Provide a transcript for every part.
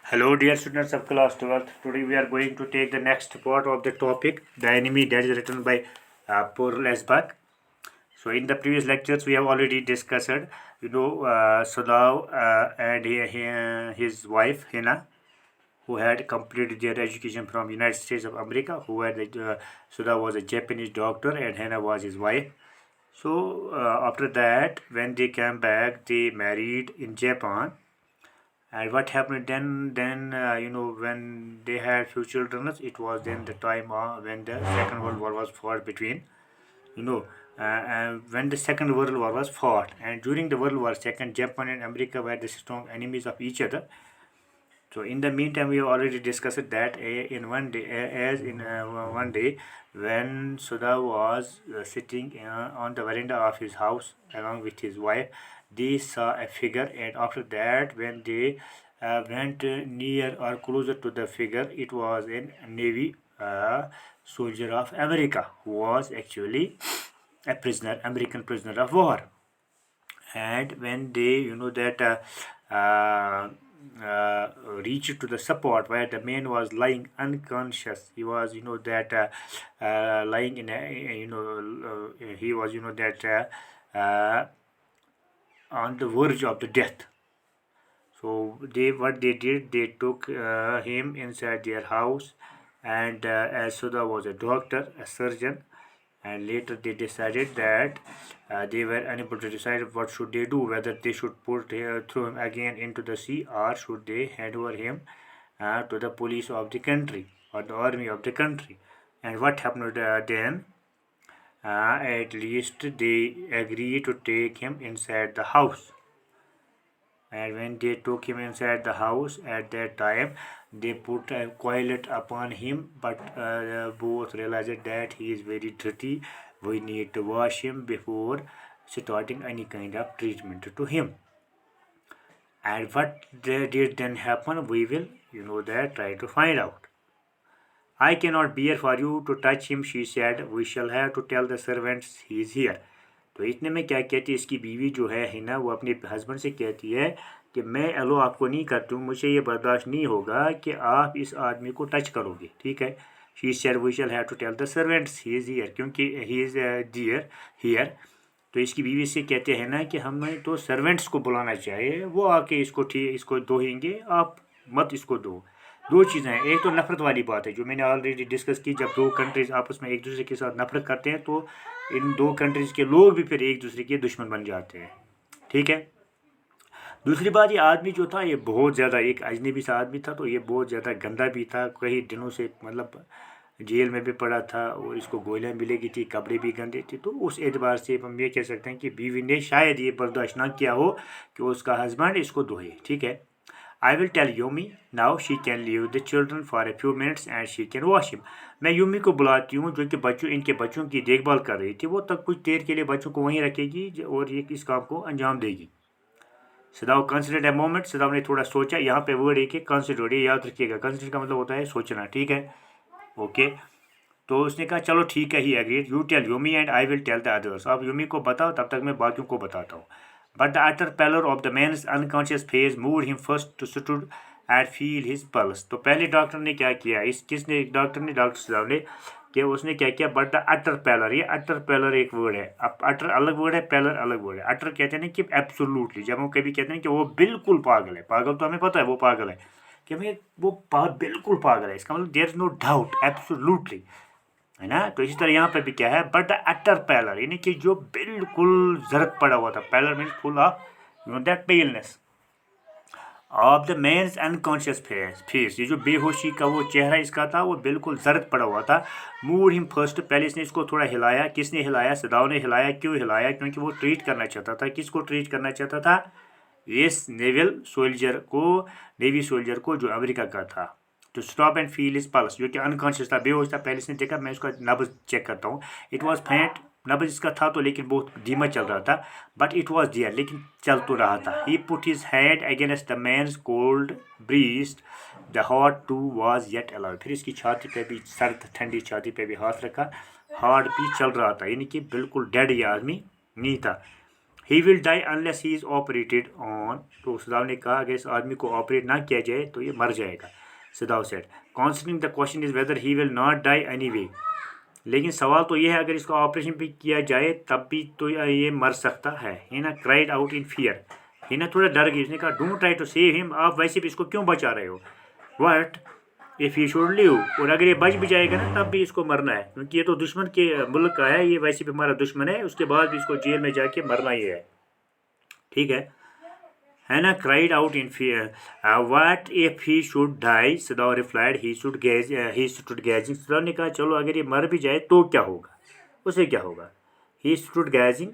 Hello, dear students of class 12th. Today we are going to take the next part of the topic, The Enemy, that is written by Paul Lesbach. So, in the previous lectures, we have already discussed, Sadaw and his wife, Hina, who had completed their education from United States of America, Sadaw was a Japanese doctor and Hina was his wife. So, after that, when they came back, they married in Japan, and what happened then, when they had few children, it was then the time when the Second World War was fought between, you know, and when the Second World War was fought, and during the World War Second, Japan and America were the strong enemies of each other. So in the meantime, we have already discussed that in one day, as in one day, when Sudha was sitting on the veranda of his house along with his wife, they saw a figure, and after that, when they went near or closer to the figure, it was a Navy soldier of America who was actually a prisoner, American prisoner of war. And when they reached to the support where the man was lying unconscious, he was lying in a he was on the verge of the death. So what they did, they took him inside their house, and as Sudha was a doctor, a surgeon, and later they decided that they were unable to decide what should they do, whether they should throw him again into the sea, or should they hand over him to the police of the country or the army of the country. And what happened then? At least they agreed to take him inside the house. And when they took him inside the house, at that time they put a coilet upon him, but both realized that he is very dirty. We need to wash him before starting any kind of treatment to him. And what did then happen, we will try to find out. I cannot bear for you to touch him, she said. We shall have to tell the servants he is here. तो इतने में क्या कहती है इसकी बीवी जो है ना, वो अपने हस्बैंड से कहती है कि मैं अलो आपको नहीं करती हूँ, मुझे ये बर्दाश्त नहीं होगा कि आप इस आदमी को टच करोगे, ठीक है. She said we shall have to tell the servants he is here, क्योंकि ही इज़ डियर हियर. तो इसकी बीवी से कहते हैं ना कि हमें तो सर्वेंट्स को बुलाना चाहिए, वो आके इसको धोएंगे, आप मत इसको दो. दो चीज़ें हैं, एक तो नफरत वाली बात है जो मैंने ऑलरेडी डिस्कस की. जब दो कंट्रीज आपस में एक दूसरे के साथ नफरत करते हैं तो इन दो कंट्रीज के लोग भी फिर एक दूसरे के दुश्मन बन जाते हैं, ठीक है. दूसरी बात, ये आदमी जो था ये बहुत ज़्यादा एक अजनबी सा आदमी था, तो ये बहुत ज़्यादा गंदा भी था. कई दिनों से मतलब जेल में भी पड़ा था और इसको गोलियाँ मिलेगी थी, कपड़े भी गंदे थे. तो उस एतबार से हम ये कह सकते हैं कि बीवी ने शायद ये बर्दाश्त ना किया हो कि उसका हस्बैंड इसको धोए, ठीक है. I will tell Yumi now she can leave the children for a few minutes and she can wash him. मैं यूमी को बुलाती हूँ जो कि इनके बच्चों की देखभाल कर रही थी. वो तब कुछ देर के लिए बच्चों को वहीं रखेगी और ये इस काम को अंजाम देगी. सदाव कंसिडर्ड ए मोमेंट, सदाव ने थोड़ा सोचा. यहाँ पे वर्ड एक है कंसिडर्ड, ये याद रखिएगा. कंसिडर का मतलब होता है सोचना, ठीक है, ओके. तो उसने कहा चलो ठीक है, he agreed. You tell Yumi and I will tell the others. आप यूमी को बताओ, तब तक मैं बाकियों को बताता हूँ. But the utter pallor of the man's unconscious face moved him first to stood and feel his pulse. तो पहले डॉक्टर ने क्या किया, डॉक्टर साहब ने कि उसने क्या किया. बट द अटर पैलर, ये अटर पैलर एक वर्ड है. अब अटर अलग वर्ड है, पैलर अलग वर्ड है. अटर कहते हैं ना कि एब्सोल्युटली, जब हम कभी कहते हैं कि वो बिल्कुल पागल है, पागल तो हमें पता है वो पागल है, कि हमें वो बिल्कुल पागल है, इसका मतलब there is no doubt, absolutely, है ना. तो इसी तरह यहाँ पे भी क्या है, बट अटर पैलर, यानी कि जो बिल्कुल जरद पड़ा हुआ था. Pallor means full of that paleness of the man's unconscious face. ये जो बेहोशी का वो चेहरा इसका था, वो बिल्कुल जरद पड़ा हुआ था. मूड हिम फर्स्ट, पहले इसने इसको थोड़ा हिलाया. किसने हिलाया? सदाव ने हिलाया. क्यों हिलाया? क्योंकि वो ट्रीट करना चाहता था. किसको ट्रीट करना चाहता था? इस नेवी सोल्जर को जो अमेरिका का था. To stop and feel his pulse, जो कि अनकॉन्शियस था, बेहोश था. पहले इसने देखा मैं उसका नब्ज चेक करता हूँ. इट वॉज फैंट, नब्ज इसका था तो लेकिन बहुत धीमा चल रहा था. बट इट वॉज डियर, लेकिन चल तो रहा था. He put his hand against the man's cold breast, the heart too was yet allowed. फिर इसकी छाती पे भी, सर्द ठंडी छाती पे भी हाथ रखा. हार्ट भी चल रहा था, यानी कि बिल्कुल डेड ये आदमी नहीं था. He will die unless he is operated on. तो सदाव ने कहा अगर इस आदमी को ऑपरेट ना किया जाए तो ये मर जाएगा। Sadao said considering the question is whether he will not die anyway. लेकिन सवाल तो ये है अगर इसका ऑपरेशन भी किया जाए तब भी तो ये मर सकता है। Hana cried out in fear. Hana थोड़ा डर गई, उसने कहा don't try to save him, आप वैसे भी इसको क्यों बचा रहे हो। What if he should live, और अगर ये बच भी जाएगा ना तब भी इसको मरना है क्योंकि ये तो दुश्मन के मुल्क का है, ये वैसे भी हमारा दुश्मन है, उसके बाद भी इसको जेल में जाके मरना ही है। ठीक है। Hannah cried out in fear. What if he should die? Sadao replied, he stood gazing. Sadao ने कहा चलो अगर ये मर भी जाए तो क्या होगा, उसे क्या होगा। He stood gazing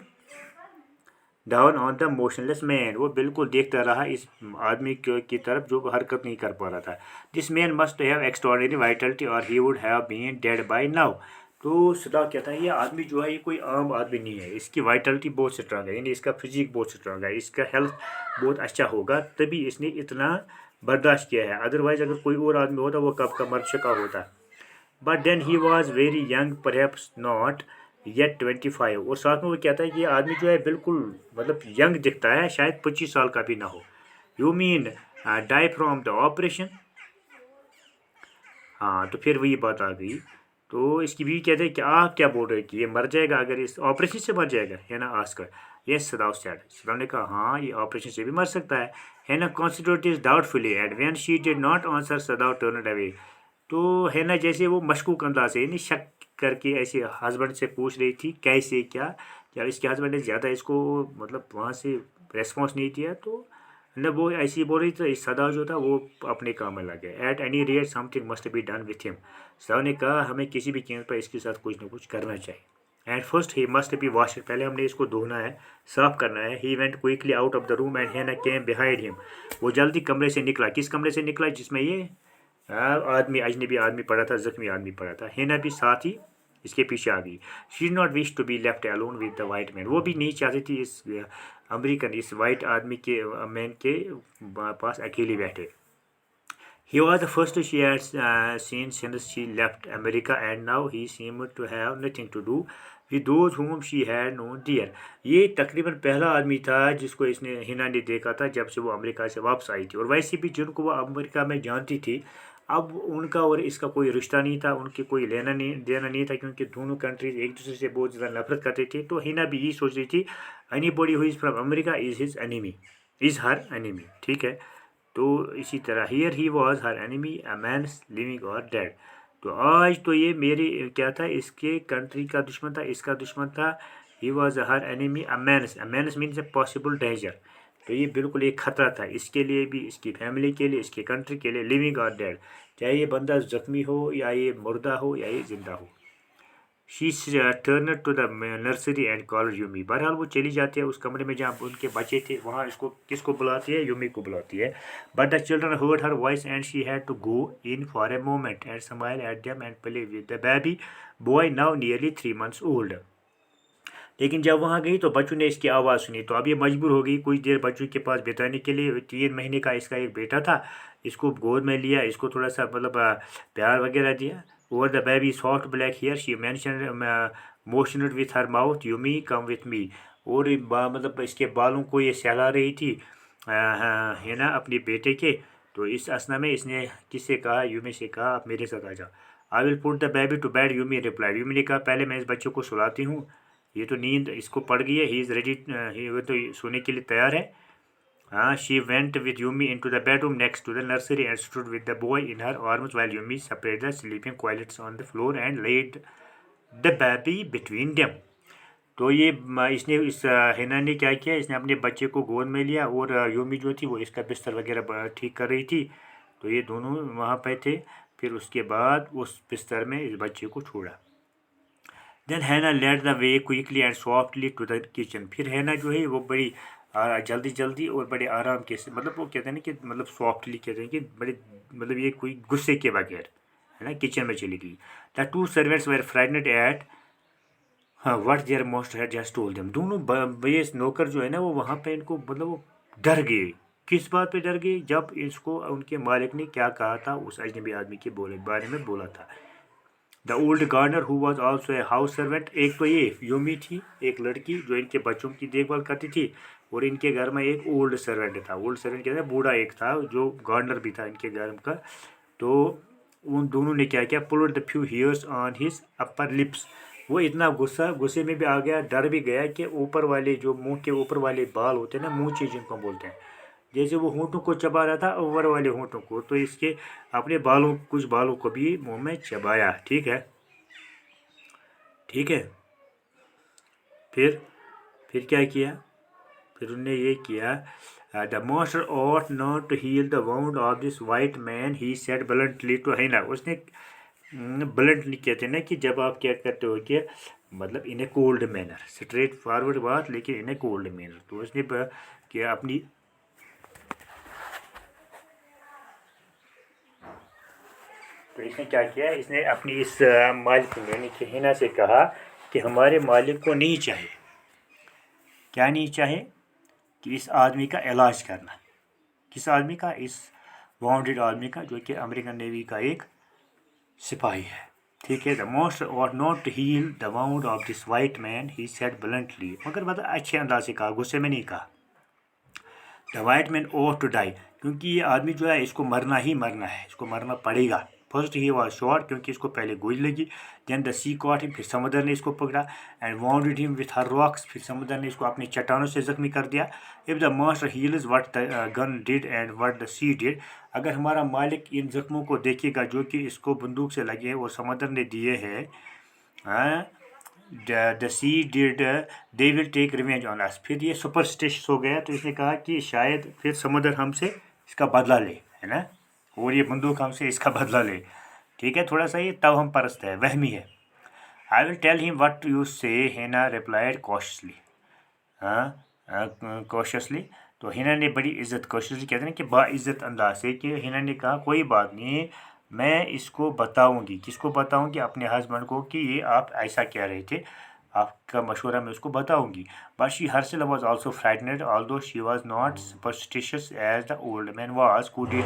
down on the motionless man. वो बिल्कुल देखता रहा इस आदमी की तरफ जो हरकत नहीं कर पा रहा था। This man must have extraordinary vitality or he would have been dead by now. तो सदा कहता है ये आदमी जो है ये कोई आम आदमी नहीं है, इसकी वाइटलिटी बहुत स्ट्रांग है, यानी इसका फिजिक बहुत स्ट्रांग है, इसका हेल्थ बहुत अच्छा होगा, तभी इसने इतना बर्दाश्त किया है, अदरवाइज अगर कोई और आदमी होता वो कब का मर चुका होता। But then he was very young, perhaps not yet 25। और साथ में वो कहता है कि ये आदमी जो है बिल्कुल मतलब यंग दिखता है, शायद 25 साल का भी ना हो। You mean die from the operation. हाँ तो फिर वही बात आ गई। तो इसकी बीवी कहते हैं कि आप क्या बोल रहे हैं कि ये मर जाएगा, अगर इस ऑपरेशन से मर जाएगा, है ना। आस्कर यस सदाव सैड। सदाव ने कहा हाँ ये ऑपरेशन से भी मर सकता है। हैना considered this doubtfully and when she did not answer सदाव turned away. तो हैना जैसे वो मशकूक अंदाज से यानी शक करके ऐसे हस्बैंड से पूछ रही थी कैसे क्या, जब इसके हस्बैंड ने ज़्यादा इसको मतलब वहाँ से रेस्पॉन्स नहीं दिया तो न वो ऐसी बोल रही थी, सदा जो था वो अपने काम में लगे। At any rate something must be done with him. सदा ने कहा हमें किसी भी कीमत पर इसके साथ कुछ ना कुछ करना चाहिए। And first he must be wash, पहले हमने इसको धोना है, साफ करना है। He went quickly out of the room and हैना केम बिहाइंड हिम। वो जल्दी कमरे से निकला, किस कमरे से निकला जिसमें ये आदमी अजनबी आदमी पड़ा था, जख्मी आदमी पड़ा था। हैना भी साथ ही इसके पीछे आ गई। She not wish to be left alone with the white man. वो भी नहीं चाहती थी इस अमेरिकन इस वाइट आदमी के मैन के पास अकेली बैठे। He was the first she had seen since she left America and now he seemed to have nothing to do with those whom she had known there. ये तकरीबन पहला आदमी था जिसको इसने हिना ने देखा था जब से वो अमेरिका से वापस आई थी, और वैसे भी जिनको वो अमेरिका में जानती थी अब उनका और इसका कोई रिश्ता नहीं था, उनके कोई लेना नहीं देना नहीं था क्योंकि दोनों कंट्रीज एक दूसरे से बहुत ज़्यादा नफरत करते थे। तो हिना भी यही सोच रही थी anybody who is from America is his enemy, is her enemy. ठीक है। तो इसी तरह here he was her enemy a man living और डेड। तो आज तो ये मेरे क्या था, इसके कंट्री का दुश्मन था, इसका दुश्मन था। He was her enemy a minus means a possible danger. तो ये बिल्कुल एक खतरा था इसके लिए भी, इसकी फैमिली के लिए, इसके कंट्री के लिए, लिविंग और डेड, चाहे ये बंदा जख्मी हो या ये मुर्दा हो या ये जिंदा हो। She turn to the nursery and call Yumi. बहरहाल वो चली जाती है उस कमरे में जहाँ उनके बच्चे थे, वहाँ इसको किसको बुलाती है, यूमी को बुलाती है। But the children heard her voice and she had to go in for a moment and smile at them and play with the baby boy now nearly 3 months old. लेकिन जब वहाँ गई तो बच्चों ने इसकी आवाज़ सुनी तो अब ये मजबूर हो गई कुछ देर बच्चों के पास बिताने के लिए। 3 महीने का इसका एक बेटा था, इसको गोद में लिया, इसको थोड़ा सा मतलब प्यार वगैरह दिया। Over the baby soft black hair she mention motioned with her mouth Yumi come with me. और मतलब इसके बालों को ये सहला रही थी है ना अपने बेटे के। तो इस असना में इसने किससे कहा, यूमी से कहा आप मेरे साथ आ जाओ। I will put the baby to bed Yumi replied. Yumi ने कहा पहले मैं इस बच्चे को सुलाती हूँ, ये तो नींद इसको पड़ गई है, ही इज़ रेडी, वो तो सोने के लिए तैयार है। हाँ she went with Yumi into the bedroom next to the nursery and stood with the boy in her arms while Yumi spread the sleeping quilts on the floor and laid the baby between them. तो ये इसने इस हिना ने क्या किया, इसने अपने बच्चे को गोद में लिया और यूमी जो थी वो इसका बिस्तर वगैरह ठीक कर रही थी। तो ये दोनों वहाँ पे थे। फिर उसके बाद उस बिस्तर में इस बच्चे को छोड़ा। Then Hana led the way quickly and softly to the kitchen. फिर हैना जो है वो बड़ी जल्दी जल्दी और बड़े आराम के से, मतलब वो कहते हैं ना कि मतलब सॉफ्टली कहते हैं कि बड़े मतलब ये कोई गुस्से के बगैर है ना किचन में चली गई। The two servants were frightened at what their most had just told them. दोनों ये नौकर जो है ना वो वहाँ पे इनको मतलब वो डर गए। किस बात पे डर गए, जब इसको उनके मालिक ने क्या कहा था उस अजनबी आदमी के बारे में बोला था। The old gardener who was also a house servant, एक तो ये यूमी थी, एक लड़की जो इनके बच्चों की देखभाल करती थी, और इनके घर में एक ओल्ड सर्वेंट था। ओल्ड सर्वेंट कहते हैं बूढ़ा एक था जो गार्डनर भी था इनके घर का। तो उन दोनों ने क्या किया, pulled the few hairs on his upper lips. वो इतना गुस्से में भी आ गया, डर भी गया कि ऊपर वाले जो मुंह के ऊपर वाले बाल होते हैं ना, मूंछें जिनको बोलते हैं, जैसे वो होंठों को चबा रहा था ऊपर वाले होंठों को, तो इसके अपने बालों, कुछ बालों को भी मुंह में चबाया। ठीक है, ठीक है। फिर क्या किया, फिर उन्होंने ये किया, the master ought not to heal the wound of this white man, he said bluntly to है ना, उसने ब्लंटली कहते हैं ना कि जब आप क्या करते हो कि मतलब in a cold manner, straight forward बात लेकिन इन ए कोल्ड मैनर, तो उसने क्या अपनी तो इसने क्या किया, इसने अपनी इस मालिक यानी कि हिना से कहा कि हमारे मालिक को नहीं चाहिए, क्या नहीं चाहिए, कि इस आदमी का इलाज करना। किस आदमी का, इस वाउंडेड आदमी का जो कि अमेरिकन नेवी का एक सिपाही है। ठीक है, द मोस्ट और not heal the wound of this white man, he said bluntly, मगर मतलब अच्छे अंदाज से कहा, गुस्से में नहीं कहा। The white man over to die, क्योंकि ये आदमी जो है इसको मरना ही मरना है, इसको मरना पड़ेगा। फर्स्ट ही वॉज शॉट, क्योंकि इसको पहले गोली लगी। Then the sea caught him, फिर समुद्र ने इसको पकड़ा। And wounded him with her rocks, फिर समुद्र ने इसको अपनी चट्टानों से जख्मी कर दिया। If the master heals what the gun did and what the sea did, अगर हमारा मालिक इन जख्मों को देखेगा जो कि इसको बंदूक से लगे हैं और समुद्र ने दिए हैं, the sea did they will take revenge on us, फिर ये सुपरस्टिशियस हो गया। तो इसने कहा कि शायद फिर समुद्र हमसे इसका बदला ले, है ना, और ये बंदूक हमसे इसका बदला ले। ठीक है, थोड़ा सा ये तब हम परस्त है, वहमी है। I will tell him what you say, Hana replied cautiously, cautiously. तो हिना ने बड़ी इज्जत, कॉशियसली कहते हैं कि बाइज्जत अंदाज से, कि हिना ने कहा कोई बात नहीं, मैं इसको बताऊंगी, किसको बताऊंगी, अपने हस्बैंड को, कि ये आप ऐसा कह रहे थे, आपका मशवरा मैं उसको बताऊंगी। But she herself was also frightened, although she was not superstitious as the old man was, could it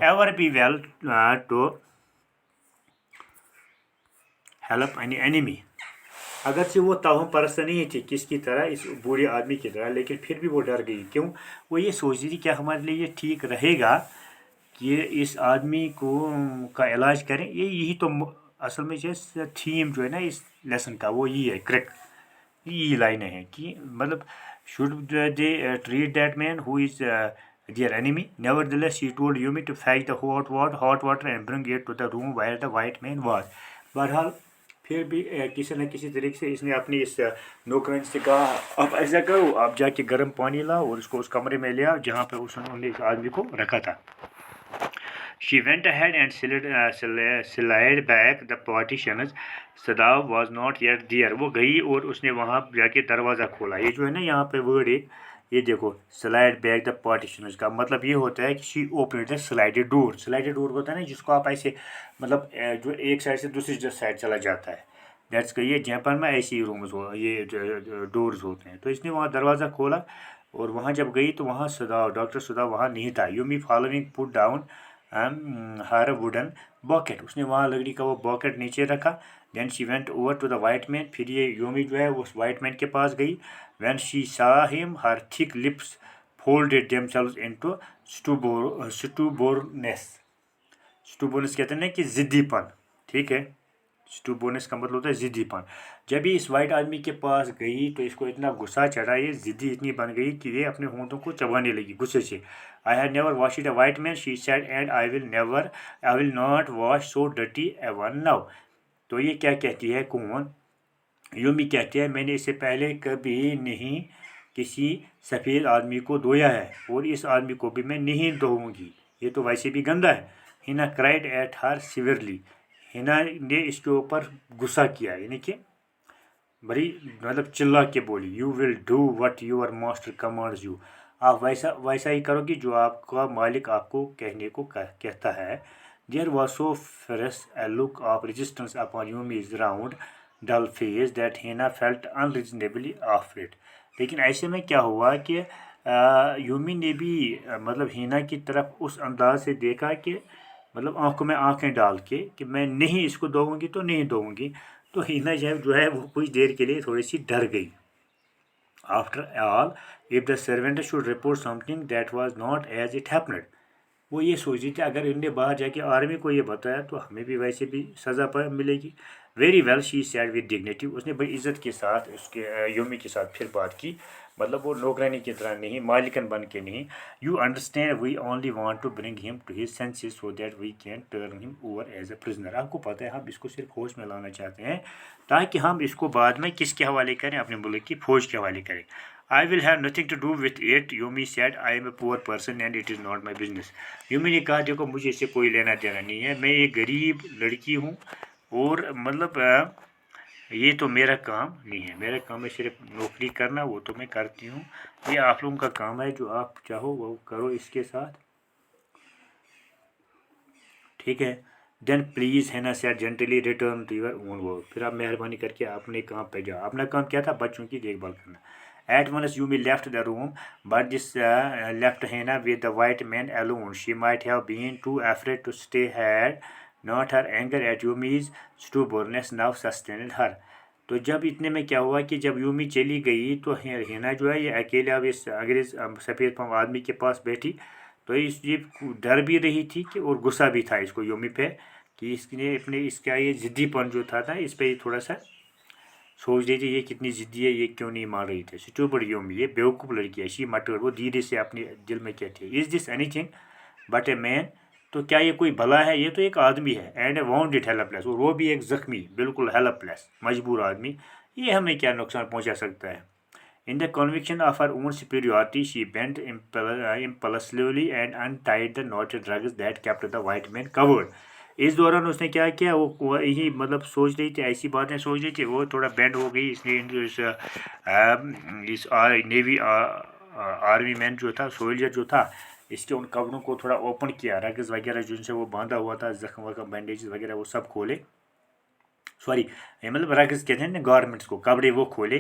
ever be well to help any enemy. अगरचे वो ताहम परस्त नहीं थी किसकी तरह, इस बूढ़े आदमी की तरह, लेकिन फिर भी वो डर गई। क्यों, वो ये सोच रही थी क्या हमारे लिए ये ठीक रहेगा कि इस आदमी को का इलाज करें। यही तो असल में जो थीम जो है ना इस लेसन का, वो यही है, करेक्ट, यही लाइनें हैं कि मतलब should they treat that man who is their enemy. Nevertheless, she told Yumi to fetch the hot water and bring it to the room where the white man was. बहरहाल फिर भी किसी न किसी तरीके से इसने अपनी इस नौकरानी से कहा, आप ऐसा करो, आप जाके गर्म पानी लाओ और उसको उस कमरे में ले आओ जहाँ पे उसने इस आदमी को रखा था। She went ahead and slid back the partitions. Sadav was not yet there. वो गई और उसने वहाँ जाके दरवाज़ा खोला। ये जो है ना यहाँ पे वर्ड एक, ये देखो, स्लाइड बैक द पार्टीशनर्स का मतलब ये होता है कि she open the slided door. Slided door होता है ना जिसको आप ऐसे मतलब जो एक साइड से दूसरी साइड चला जाता है, दैट्स का ये जापान में ऐसे ही रूम्स हो, ये डोर्स होते हैं। तो इसने वहाँ दरवाज़ा खोला और वहाँ जब गई तो वहाँ सुदाव, डॉक्टर सुदाव वहाँ नहीं था। Yumi following put down her wooden bucket, उसने वहाँ लकड़ी का वो बॉकेट नीचे रखा। Then she went over to the white man, फिर ये यूमी जो है उस वाइट मैन के पास गई। When she saw him her thick lips folded themselves into stubbornness. Stubbornness कहते हैं ना कि जिद्दीपन, ठीक है, स्टूबोरनेस का मतलब होता है जिद्दीपन। जब ये इस वाइट आदमी के पास गई तो इसको इतना गुस्सा चढ़ा, ये जिद्दी इतनी बन गई कि ये अपने होंठों को चबाने लगी गुस्से से। I have never wash it a white man, she said, and I will not wash so dirty ever now. तो ये क्या कहती है, कौन, यूमी कहती है, मैंने इससे पहले कभी नहीं किसी सफ़ेद आदमी को धोया है और इस आदमी को भी मैं नहीं धोऊंगी, ये तो वैसे भी गंदा है। Hana cried at her severely, Hina ने इसके ऊपर गुस्सा किया, यानी कि बड़ी मतलब चिल्ला के बोली, you will do what your master commands you, आप वैसा ही करोगी जो आपका मालिक आपको कहने को कहता है। There was so fresh a look of resistance upon Yumi's round dull face that Hana felt unreasonably afraid. लेकिन ऐसे में क्या हुआ कि यूमी ने भी मतलब हिना की तरफ उस अंदाज से देखा कि मतलब आंखों में आंखें डाल के कि मैं नहीं इसको दूंगी तो नहीं दूंगी। तो हिना जो है वो कुछ देर के लिए थोड़ी सी डर गई। After all if the servant should report something that was not as it happened, वो ये सोच रही थी अगर इनने बाहर जाके आर्मी को ये बताया तो हमें भी वैसे भी सज़ा पर मिलेगी। Very well she said with dignity, उसने बड़ी इज्जत के साथ उसके यूमी के साथ फिर बात की। मतलब वो नौकरानी की तरह नहीं, मालिकन बन के नहीं। You understand we only want to bring him to his senses so that we can turn him over as a prisoner. आपको पता है हम इसको सिर्फ फौज में लाना चाहते हैं ताकि हम इसको बाद में किसके हवाले करें, अपने मुल्क की फौज के हवाले करें। I will have nothing to do with it, Yumi said. I am a poor person and it is not my business. Yumi ने कहा देखो मुझे इससे कोई लेना देना नहीं है, मैं एक गरीब लड़की हूँ और मतलब ये तो मेरा काम नहीं है। मेरा काम है सिर्फ नौकरी करना, वो तो मैं करती हूँ। ये आप लोगों का काम है, जो आप चाहो वो करो इसके साथ, ठीक है। देन प्लीज़ है ना said gently return to your own work, फिर आप मेहरबानी करके अपने काम पे जाओ। अपना काम क्या था, बच्चों की देखभाल करना। At once Yumi left the room, but this left Hannah with the white man alone. She might have been too afraid to stay had not her anger at Yumi's stubbornness now sustained her. तो जब इतने में क्या हुआ कि जब Yumi चली गई तो हेना जो है ये अकेले अब इस अंग्रेज सफ़ेद पाँव आदमी के पास बैठी। तो इस ये डर भी रही थी कि और गुस्सा भी था इसको यूमी पे कि इसने अपने इसका ये ज़िद्दीपन जो था इस पर थोड़ा सा सोच रही थी ये कितनी ज़िद्दी है, ये क्यों नहीं मान रही थी। स्टूपिड यूमी, ये बेवकूफ़ लड़की है। शी मटर, वो धीरे से अपने दिल में कहती है is this anything but a man, तो क्या ये कोई भला है, ये तो एक आदमी है। एंड ए वाउंडेड हेल्पलेस, और वो भी एक ज़ख्मी, बिल्कुल हेल्पलेस मजबूर आदमी, ये हमें क्या नुकसान पहुंचा सकता है। In the conviction of her own superiority she bent impulsively and untied the knotted drugs that kept the white man covered. इस दौरान उसने क्या किया, वो यही मतलब सोच रही थी, ऐसी बातें सोच रही थी, वो थोड़ा बेंड हो गई। इसने इस नेवी आर्मी मैन जो था, सोल्जर जो था, इसके उन कपड़ों को थोड़ा ओपन किया, रग्स वगैरह जिनसे वो बांधा हुआ था, जख्म वख्म बैंडेज वगैरह वो सब खोले। सॉरी, मतलब रग्स कहते हैं ना गारमेंट्स को, कपड़े वो खोले,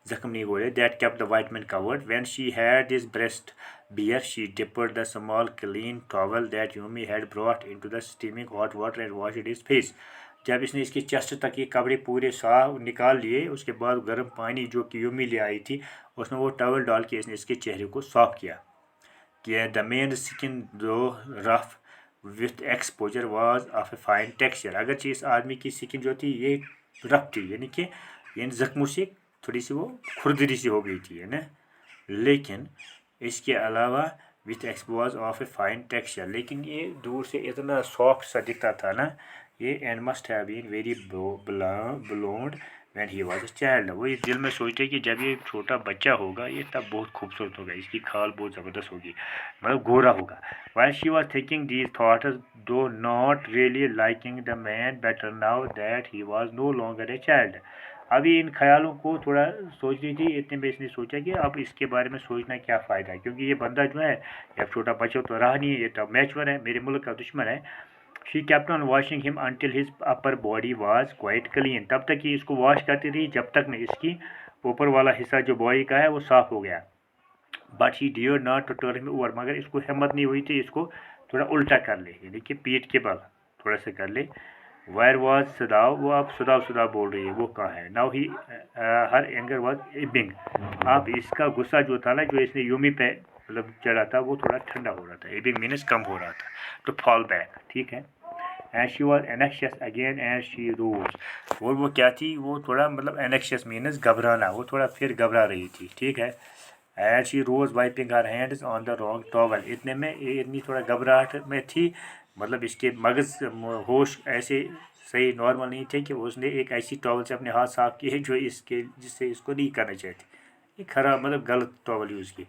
जख्म नहीं खोले। That kept the white man covered. When she had this breast bear she dipped the small clean towel that Yumi had brought into the steaming hot water and washed his face. जब इसने इसकी chest तक ये कपड़े पूरे साफ निकाल लिए, उसके बाद गर्म पानी जो कि यूमी ले आई थी उसमें वो टॉवल डाल के इसने इसके चेहरे को साफ किया। द मेन स्किन दो rough with exposure was of a fine texture. अगरचे इस आदमी की स्किन जो थी ये रफ थी, यानी कि इन जख्मों से थोड़ी सी वो खुरदरी सी हो गई थी, है ना, लेकिन इसके अलावा with expose of a fine texture, लेकिन ये दूर से इतना सॉफ्ट सा दिखता था ना ये। And must have been very blond when he was a child. वो ये दिल में सोचते कि जब ये छोटा बच्चा होगा ये तब बहुत खूबसूरत होगा, इसकी खाल बहुत ज़बरदस्त होगी, मतलब गोरा होगा। While she was thinking these thoughts, though not really liking the man better now that he was no longer a child. अभी इन ख्यालों को थोड़ा सोच रही थी, इतने में इसने सोचा कि अब इसके बारे में सोचना क्या फ़ायदा है, क्योंकि ये बंदा जो है अब छोटा बच्चा तो रहा नहीं है, ये तो मैचवर है, मेरे मुल्क का दुश्मन है। She kept on washing him until his upper body was quite clean. तब तक ये इसको वॉश करती रही जब तक नहीं इसकी ऊपर वाला हिस्सा जो बॉडी का है वो साफ़ हो गया। But he dare not to turn him over, मगर इसको हिम्मत नहीं हुई थी इसको थोड़ा उल्टा कर ले, यानी कि पीठ के बल थोड़ा सा कर ले। वायर वॉज सदाव, वो अब सुदाव सुदाव बोल रही है, वो कहाँ है। Now he her anger was इबिंग, अब इसका गुस्सा जो था ना जो इसने यूमी पे मतलब चढ़ा था वो थोड़ा ठंडा हो रहा था। इबिंग मीनस कम हो रहा था, तो फॉल बैक, ठीक है। And she was anxious again and she rose, और वो क्या थी, वो थोड़ा मतलब एनेक्शियस मीनस घबराना, वो थोड़ा फिर घबरा रही थी, ठीक है। And she rose wiping her hands on the wrong towel, इतने में इतनी थोड़ा घबराहट में थी, मतलब इसके मगज होश ऐसे सही नॉर्मल नहीं थे कि उसने एक ऐसी टॉवल से अपने हाथ साफ किए जो इसके जिससे इसको नहीं करना चाहिए, ये खराब मतलब गलत टॉवल यूज़ की।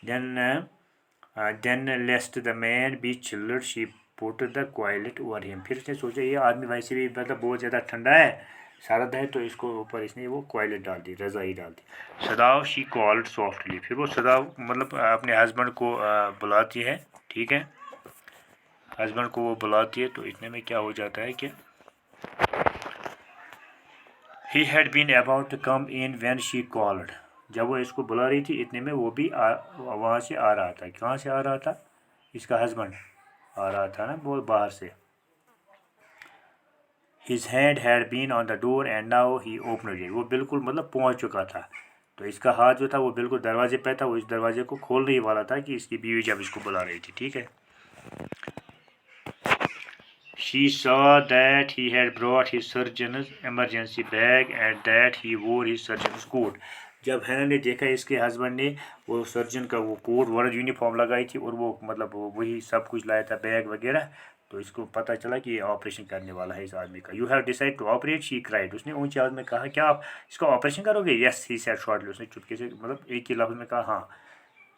Then lest the man be chilled she put the quilt over him, फिर उसने सोचा ये आदमी वैसे भी मतलब बहुत ज़्यादा ठंडा है, सरद है, तो इसको ऊपर इसने वो क्वाइलेट डाल दी, रज़ाई डाल दी। सदाव शी कॉल्ड सॉफ्टली, फिर वो सदाव मतलब अपने हस्बैंड को बुलाती है, ठीक है, हस्बैंड को वो बुलाती है। तो इतने में क्या हो जाता है कि he had been about to come in when she called, जब वो इसको बुला रही थी इतने में वो भी वहाँ से आ रहा था। कहाँ से आ रहा था, इसका हस्बैंड आ रहा था ना वो बाहर से, his hand had been on the door and now he opened it. वो बिल्कुल मतलब पहुंच चुका था, तो इसका हाथ जो था वो बिल्कुल दरवाजे पे था, वो इस दरवाजे को खोलने ही वाला था कि इसकी बीवी जब इसको बुला रही थी, ठीक है. She saw that he had brought his surgeon's emergency bag and that he wore his surgeon's coat. जब हैना ने देखा इसके हस्बैंड ने वो सर्जन का वो कोट वाला यूनिफॉर्म लगाई थी और वो मतलब वही सब कुछ लाया था, बैग वगैरह, तो इसको पता चला कि ये ऑपरेशन करने वाला है इस आदमी का. You have decide to operate, she cried. उसने ऊंची आवाज में कहा क्या आप इसका ऑपरेशन करोगे? Yes, he said shortly. उसने चुपके से मतलब एक ही लफ्ज में कहा हाँ,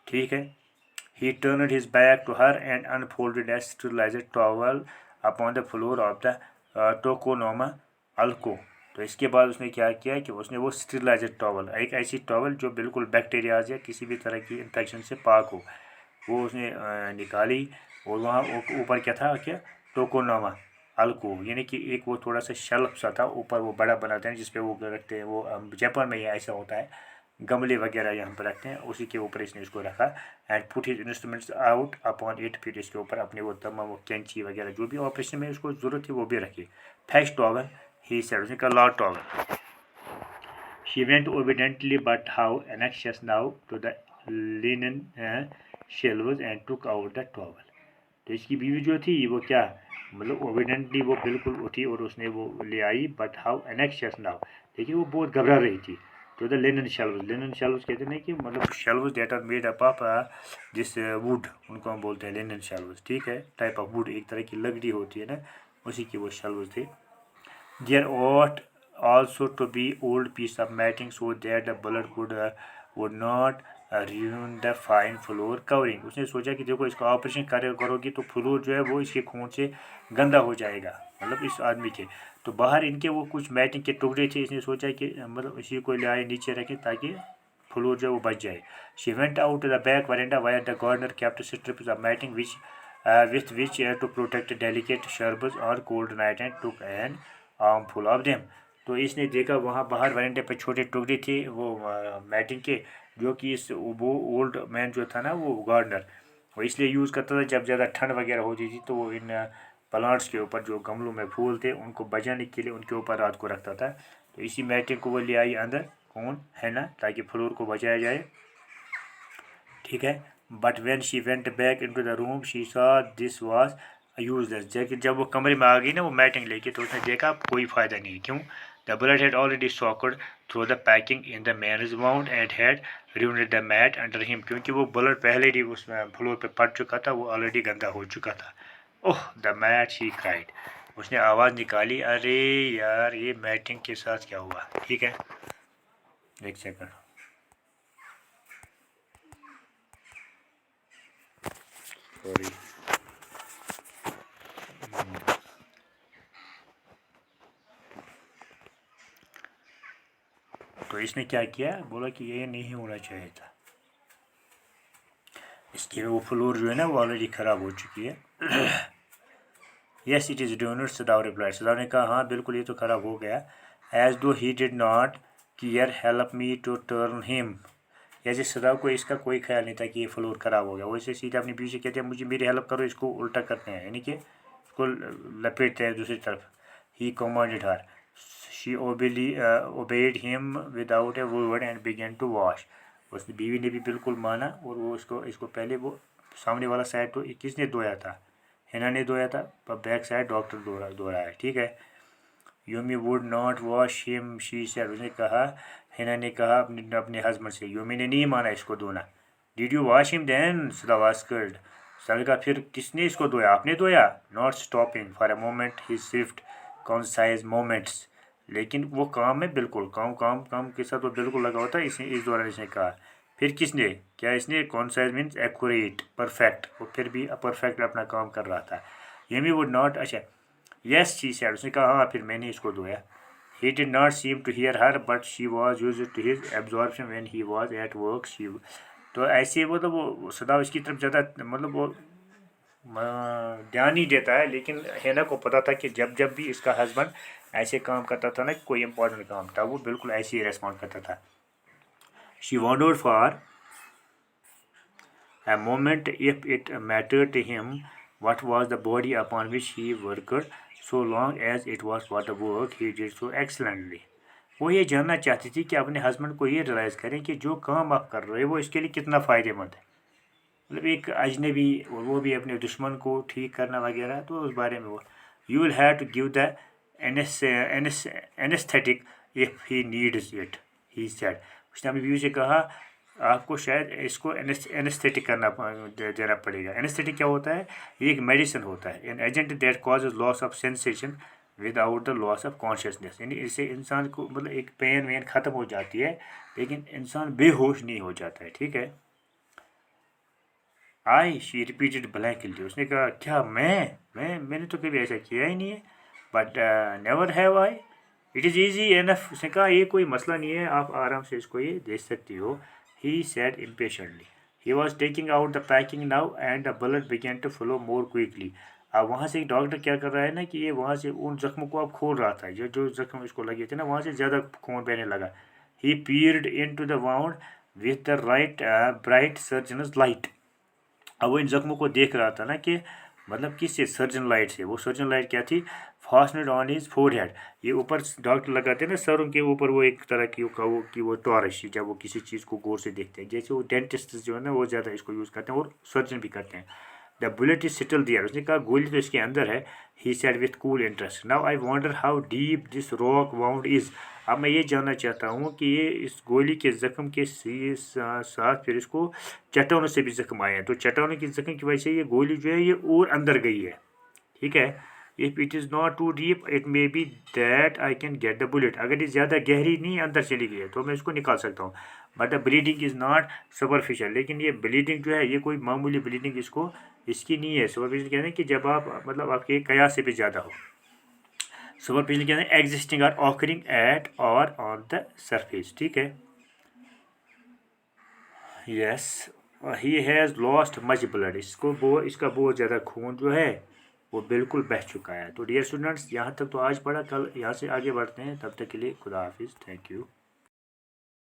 ठीक है. He turned his back to her and unfolded a sterilized towel upon the floor of the tokonoma alcove. तो इसके बाद उसने क्या किया कि उसने वो स्टेरिलाइज्ड टॉवल, एक ऐसी टॉवल जो बिल्कुल बैक्टीरियाज या किसी भी तरह की इन्फेक्शन से पाक हो, वो उसने निकाली. और वहाँ ऊपर क्या था, क्या टोकोनोमा अल्कोव, यानी कि एक वो थोड़ा सा शेल्फ सा था ऊपर, वो बड़ा बनाते हैं जिसपे वो रखते हैं, वो जापान में ये ऐसा होता है, गमले वगैरह यहाँ पर रखते हैं, उसी के ऊपर इसने इसको रखा. And put his instruments out upon it, फिर इसके ऊपर अपने वो तमाम वो कैंची वगैरह जो भी ऑपरेशन में उसको ज़रूरत थी वो भी रखी. फैक्स टॉवल, ही सेड, उसने कहा law towel. She went obediently, but how anxious now, to the linen shelves and took out the towel. तो इसकी बीवी जो थी वो क्या मतलब ओबिडेंटली वो बिल्कुल उठी और उसने वो ले आई. बट हाउ एनेक्शियस नाउ, देखिए वो बहुत घबरा रही थी. तो the linen shelves, linen shelves कहते हैं कि मतलब shelves that are made up of this wood, उनको हम बोलते हैं लिनन शेल्व्स, ठीक है. टाइप ऑफ वुड, एक तरह की लकड़ी होती है ना, उसी की वो शेल्व्स थे. There ought also to be old piece of matting so that the blood would not ruin the fine floor covering. उसने सोचा कि देखो इसका ऑपरेशन करोगी तो फ्लोर जो है वो इसके खून से गंदा हो जाएगा, मतलब इस आदमी के. तो बाहर इनके वो कुछ मैटिंग के टुकड़े थे, इसने सोचा कि मतलब इसी को ले आए नीचे रखें ताकि फ्लोर जो है वो बच जाए. She went out to the back veranda where the gardener kept strips of matting which with which to protect delicate shrubs on cold night and took an armful of them. तो इसने देखा वहाँ बाहर वरेंडे पर छोटे टुकड़े थे वो मैटिंग के, जो कि इस वो ओल्ड मैन जो था ना वो गार्डनर, वो इसलिए यूज़ करता था जब ज़्यादा ठंड वगैरह होती थी तो वो इन प्लांट्स के ऊपर जो गमलों में फूल थे उनको बचाने के लिए उनके ऊपर रात को रखता था. तो इसी मैटिंग को वो ले आई अंदर, कौन है ना, ताकि फ्लोर को बचाया जाए, ठीक है. But when she went back into the room she saw this was useless. जब वो कमरे में आ गई ना वो मैटिंग लेके, तो उसने देखा कोई फ़ायदा नहीं. क्यों? The bullet had already soaked through the packing in the man's wound and had ruined the mat under him. क्योंकि वो बुलेट पहले ही उस फ्लोर पे पड़ चुका था, वो ऑलरेडी गंदा हो चुका था. Oh the mat, she cried. उसने आवाज़ निकाली, अरे यार ये मैटिंग के साथ क्या हुआ, ठीक है. एक सेकंड, सॉरी. तो इसने क्या किया, बोला कि ये नहीं होना चाहिए था. इसकी वो फ्लोर जो है ना वो ऑलरेडी ख़राब हो चुकी है. Yes it is donor, सदाव reply. सदाव ने कहा हाँ बिल्कुल ये तो ख़राब हो गया. As though he did not care help me to turn him. जैसे सदाव को इसका कोई ख्याल नहीं था कि ये फ्लोर ख़राब हो गया, वैसे सीधा अपनी बीवी से कहते हैं मुझे मेरी हेल्प करो, इसको उल्टा करते हैं, यानी कि इसको लपेटते हैं दूसरी तरफ. He commanded her. She obeyed him without a word and began to wash. उसने बीवी ने भी बिल्कुल माना और वो इसको पहले वो सामने वाला साइड तो किसने धोया था, हिना ने धोया था, पर बैक साइड डॉक्टर धो रहा है, ठीक है. Yumi would not wash him she said. उसने कहा, हिना ने कहा अपने हस्बैंड से, यूमी ने नहीं माना इसको धोना. Did you wash him then, Sadao asked. सर का फिर किसने इसको धोया, आपने धोया. Not stopping for a moment his swift concise moments. लेकिन वो काम में बिल्कुल काम के साथ वो बिल्कुल लगा होता है. इस दौरान इसने कहा, फिर किसने, क्या इसने, कॉन्साइज मीन्स एक्यूरेट, परफेक्ट, वो फिर भी परफेक्ट अपना काम कर रहा था. यमी वुड नॉट, अच्छा यस शी सेड. उसने कहा हाँ फिर मैंने इसको धोया. He did not seem to hear her but she was used to his absorption when he was at work. She, तो ऐसे वो तो वो सदा इसकी तरफ ज़्यादा मतलब वो ध्यान नहीं देता है, लेकिन हेना को पता था कि जब भी इसका हस्बैंड ऐसे काम करता था ना, कोई इंपॉर्टेंट काम था, वो बिल्कुल ऐसे ही रेस्पॉन्ड करता था. She wandered for a moment if it mattered to him what was the body upon which he worked so long as it was for the work he did so excellently. وہ یہ جاننا چاہتی تھی کہ اپنے husband کو یہ realise کریں کہ جو کام آپ کر رہے ہیں وہ اس کے لیے کتنا فائدے مند ہے. مطلب ایک اجنبی اور وہ بھی اپنے دشمن کو ٹھیک کرنا وغیرہ, تو اس بارے میں وہ you will have to give the anesthetic if he needs it he said. اس نے اپنی بیوی سے کہا آپ کو شاید اس کو اینستھیٹک دینا پڑے گا. اینستھیٹک کیا ہوتا ہے؟ یہ ایک میڈیسن ہوتا ہے, an agent that causes loss of sensation without the loss of consciousness. یعنی اس سے انسان کو مطلب ایک پین وین ختم ہو جاتی ہے لیکن انسان بے ہوش نہیں ہو جاتا ہے. ٹھیک ہے. آئی شی ریپیٹڈ بلینکلی. اس نے کہا کیا میں نے تو کبھی ایسا کیا ہی نہیں ہے. But never have I. It is easy enough. اس نے کہا یہ کوئی مسئلہ نہیں ہے, آپ آرام سے اس کو یہ دیکھ سکتی ہو. He said impatiently. He was taking out the packing now and the blood began to flow more quickly. اب وہاں سے ڈاکٹر کیا کر رہا ہے نا کہ یہ وہاں سے ان زخموں کو اب کھول رہا تھا, جو زخم اس کو لگے تھے نا وہاں سے زیادہ خون بہنے لگا. He peered into the wound with the bright surgeon's light. اب وہ ان زخموں کو دیکھ رہا تھا نا کہ مطلب کس سے؟ سرجن لائٹ سے. وہ سرجن لائٹ کیا تھی؟ فاسٹنڈ آن ہز فور ہیڈ. یہ اوپر ڈاکٹر لگاتے ہیں نا سروں کے اوپر, وہ ایک طرح کی وہ ٹارش, جب وہ کسی چیز کو غور سے دیکھتے ہیں. جیسے وہ ڈینٹسٹ جو ہے نا وہ زیادہ اس کو یوز کرتے ہیں اور سرجن بھی کرتے ہیں. The bullet is still there. اس نے کہا گولی تو اس کے اندر ہے. He said with cool interest. Now I wonder how deep this rock wound is. اب میں یہ جاننا چاہتا ہوں کہ یہ اس گولی کے زخم کے ساتھ پھر اس کو چٹانوں سے بھی زخم آئے ہیں, تو چٹانوں کے زخم کی وجہ سے یہ گولی جو ہے یہ اور اندر گئی ہے. ٹھیک ہے. if it is not too deep it may be that I can get the bullet. اگر یہ زیادہ گہری نہیں اندر چلی گئی ہے تو میں اس کو نکال سکتا ہوں. but the bleeding is not superficial. لیکن یہ بلیڈنگ جو ہے یہ کوئی معمولی بلیڈنگ اس کی نہیں ہے. سپرفیشل کہتے ہیں کہ جب آپ مطلب آپ کے قیاس سے بھی زیادہ ہو. سپرفیشل کہتے ہیں ایگزسٹنگ اور آکرنگ ایٹ اور آن دا سرفیس. ٹھیک ہے. Yes he has lost much blood. اس کا بہت زیادہ خون جو ہے وہ بالکل بہہ چکا ہے. تو ڈیئر اسٹوڈنٹس یہاں تک تو آج پڑھا, کل یہاں سے آگے بڑھتے ہیں. تب تک کے لیے خدا حافظ. Thank you.